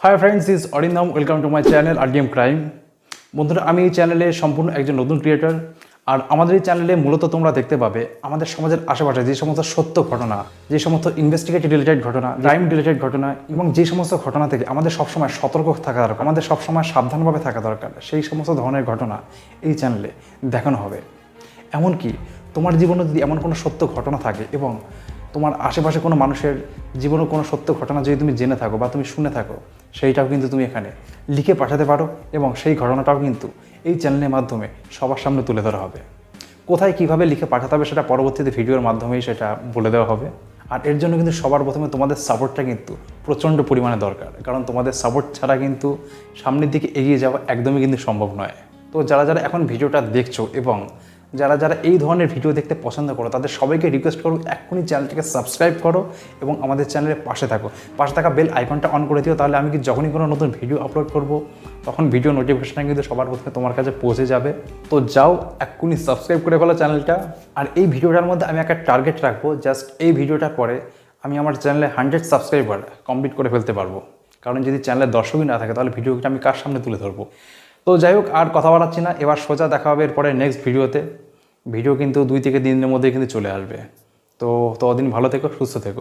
High friends, is Arindam. Welcome to my channel RDM crime. বন্ধুরা, আমি এই চ্যানেলে সম্পূর্ণ একজন নতুন ক্রিয়েটর। আর আমাদের এই চ্যানেলে মূলত তোমরা দেখতে পাবে আমাদের সমাজের আশেপাশে যে সমস্ত সত্য ঘটনা, যে সমস্ত ইনভেস্টিগেটিভ রিলেটেড ঘটনা, ক্রাইম রিলেটেড ঘটনা এবং যে সমস্ত ঘটনা থেকে আমাদের সবসময় সতর্ক থাকা দরকার, আমাদের সবসময় সাবধানভাবে থাকা দরকার, সেই সমস্ত ধরনের ঘটনা এই চ্যানেলে দেখানো হবে। এমনকি তোমার জীবনে যদি এমন কোনো সত্য ঘটনা থাকে এবং তোমার আশেপাশে কোনো মানুষের জীবনে কোনো সত্য ঘটনা যদি তুমি জেনে থাকো বা তুমি শুনে থাকো, সেইটাও কিন্তু তুমি এখানে লিখে পাঠাতে পারো এবং সেই ঘটনাটাও কিন্তু এই চ্যানেলের মাধ্যমে সবার সামনে তুলে ধরা হবে। কোথায় কীভাবে লিখে পাঠাতে হবে সেটা পরবর্তীতে ভিডিওর মাধ্যমেই সেটা বলে দেওয়া হবে। আর এর জন্য কিন্তু সবার প্রথমে তোমাদের সাপোর্টটা কিন্তু প্রচণ্ড পরিমাণে দরকার, কারণ তোমাদের সাপোর্ট ছাড়া কিন্তু সামনের দিকে এগিয়ে যাওয়া একদমই কিন্তু সম্ভব নয়। তো যারা যারা এখন ভিডিওটা দেখছো এবং যারা যারা এই ধরনের ভিডিও দেখতে পছন্দ করো, তাদের সবাইকে রিকোয়েস্ট করো এক্ষুনি চ্যানেলটিকে সাবস্ক্রাইব করো এবং আমাদের চ্যানেলের পাশে থাকা বেল আইকনটা অন করে দিও। তাহলে আমি কি যখনই কোনো নতুন ভিডিও আপলোড করব তখন ভিডিও নোটিফিকেশন কিন্তু সবার প্রথমে তোমার কাছে পৌঁছে যাবে। তো যাও এক্ষুনি সাবস্ক্রাইব করে ফেলো চ্যানেলটা। আর এই ভিডিওটার মধ্যে আমি একটা টার্গেট রাখবো, জাস্ট এই ভিডিওটার পরে আমি আমার চ্যানেলে 100 সাবস্ক্রাইবার কমপ্লিট করে ফেলতে পারবো। কারণ যদি চ্যানেলের দর্শকই না থাকে তাহলে ভিডিওটা আমি কার সামনে তুলে ধরবো। তো যাই হোক, আর কথা বাড়াচ্ছি না, এবার সোজা দেখা হবে এরপরে নেক্সট ভিডিওতে। ভিডিও কিন্তু 2 থেকে 3 দিনের মধ্যেই কিন্তু চলে আসবে। তো ততদিন ভালো থেকো, সুস্থ থেকো।